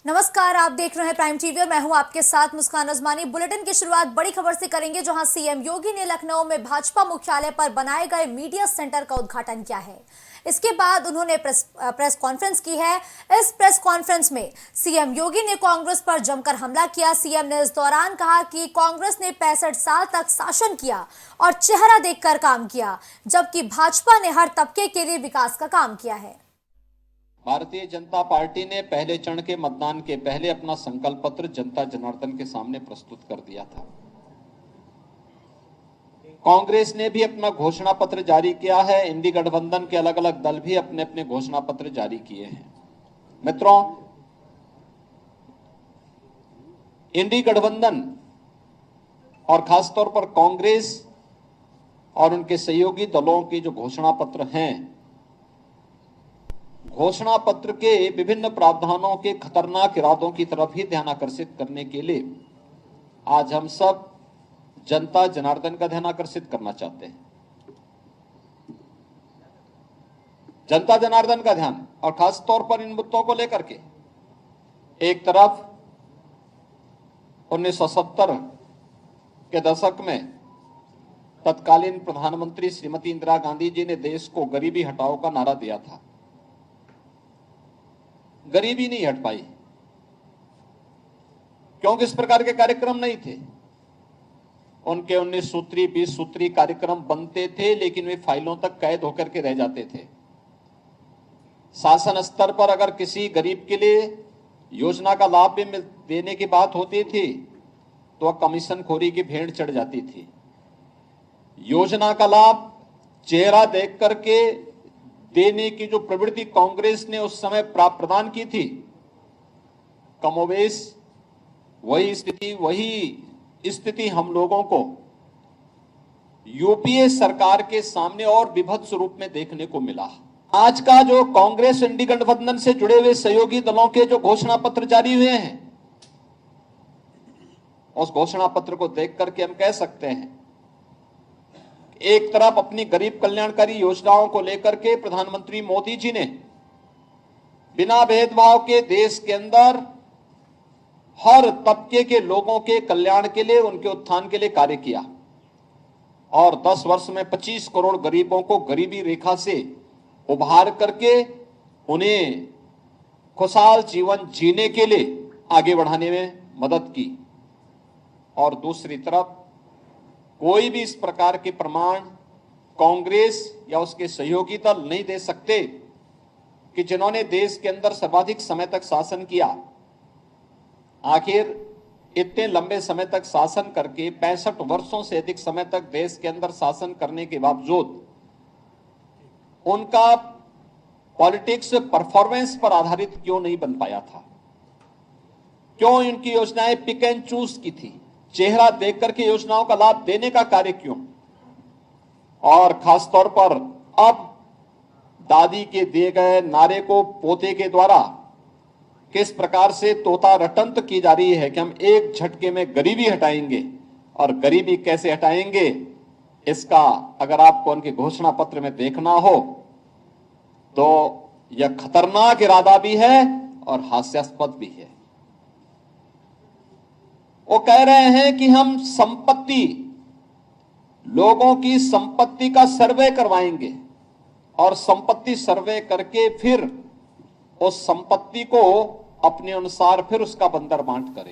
नमस्कार, आप देख रहे हैं प्राइम टीवी और मैं हूं आपके साथ मुस्कान अजमानी। बुलेटिन की शुरुआत बड़ी खबर से करेंगे, जहां सीएम योगी ने लखनऊ में भाजपा मुख्यालय पर बनाए गए मीडिया सेंटर का उद्घाटन किया है। इसके बाद उन्होंने प्रेस कॉन्फ्रेंस की है। इस प्रेस कॉन्फ्रेंस में सीएम योगी ने कांग्रेस पर जमकर हमला किया। सीएम ने इस दौरान कहा कि कांग्रेस ने 65 साल तक शासन किया और चेहरा देखकर काम किया, जबकि भाजपा ने हर तबके के लिए विकास का काम किया है। भारतीय जनता पार्टी ने पहले चरण के मतदान के पहले अपना संकल्प पत्र जनता जनार्दन के सामने प्रस्तुत कर दिया था। कांग्रेस ने भी अपना घोषणा पत्र जारी किया है। इंडी गठबंधन के अलग अलग दल भी अपने अपने घोषणा पत्र जारी किए हैं। मित्रों, इंडी गठबंधन और खासतौर पर कांग्रेस और उनके सहयोगी दलों की जो घोषणा पत्र हैं, घोषणा पत्र के विभिन्न प्रावधानों के खतरनाक इरादों की तरफ ही ध्यान आकर्षित करने के लिए आज हम सब जनता जनार्दन का ध्यान आकर्षित करना चाहते हैं। जनता जनार्दन का ध्यान, और खास तौर पर इन मुद्दों को लेकर के एक तरफ 1970 के दशक में तत्कालीन प्रधानमंत्री श्रीमती इंदिरा गांधी जी ने देश को गरीबी हटाओ का नारा दिया था। गरीबी नहीं हट पाई क्योंकि इस प्रकार के कार्यक्रम नहीं थे। उनके 19 सूत्री 20 सूत्री कार्यक्रम बनते थे, लेकिन वे फाइलों तक कैद होकर के रह जाते थे। शासन स्तर पर अगर किसी गरीब के लिए योजना का लाभ भी देने की बात होती थी तो वह कमीशन खोरी की भेंट चढ़ जाती थी। योजना का लाभ चेहरा देख करके देने की जो प्रवृत्ति कांग्रेस ने उस समय प्रदान की थी, कमोबेश वही स्थिति हम लोगों को यूपीए सरकार के सामने और विभत्स रूप में देखने को मिला। आज का जो कांग्रेस इंडी गठबंधन से जुड़े हुए सहयोगी दलों के जो घोषणा पत्र जारी हुए हैं, उस घोषणा पत्र को देख करके हम कह सकते हैं, एक तरफ अपनी गरीब कल्याणकारी योजनाओं को लेकर के प्रधानमंत्री मोदी जी ने बिना भेदभाव के देश के अंदर हर तबके के लोगों के कल्याण के लिए, उनके उत्थान के लिए कार्य किया और 10 वर्ष में 25 करोड़ गरीबों को गरीबी रेखा से उभार करके उन्हें खुशहाल जीवन जीने के लिए आगे बढ़ाने में मदद की। और दूसरी तरफ कोई भी इस प्रकार के प्रमाण कांग्रेस या उसके सहयोगी दल नहीं दे सकते कि जिन्होंने देश के अंदर सर्वाधिक समय तक शासन किया, आखिर इतने लंबे समय तक शासन करके 65 वर्षों से अधिक समय तक देश के अंदर शासन करने के बावजूद उनका पॉलिटिक्स परफॉर्मेंस पर आधारित क्यों नहीं बन पाया था? क्यों इनकी योजनाएं पिक एंड चूज की थी? चेहरा देख करके योजनाओं का लाभ देने का कार्य क्यों? और खासतौर पर अब दादी के दिए गए नारे को पोते के द्वारा किस प्रकार से तोता रटंत की जा रही है कि हम एक झटके में गरीबी हटाएंगे। और गरीबी कैसे हटाएंगे, इसका अगर आपको उनके घोषणा पत्र में देखना हो तो यह खतरनाक इरादा भी है और हास्यास्पद भी है। वो कह रहे हैं कि हम संपत्ति, लोगों की संपत्ति का सर्वे करवाएंगे और संपत्ति सर्वे करके फिर उस संपत्ति को अपने अनुसार फिर उसका बंदर बांट करेंगे।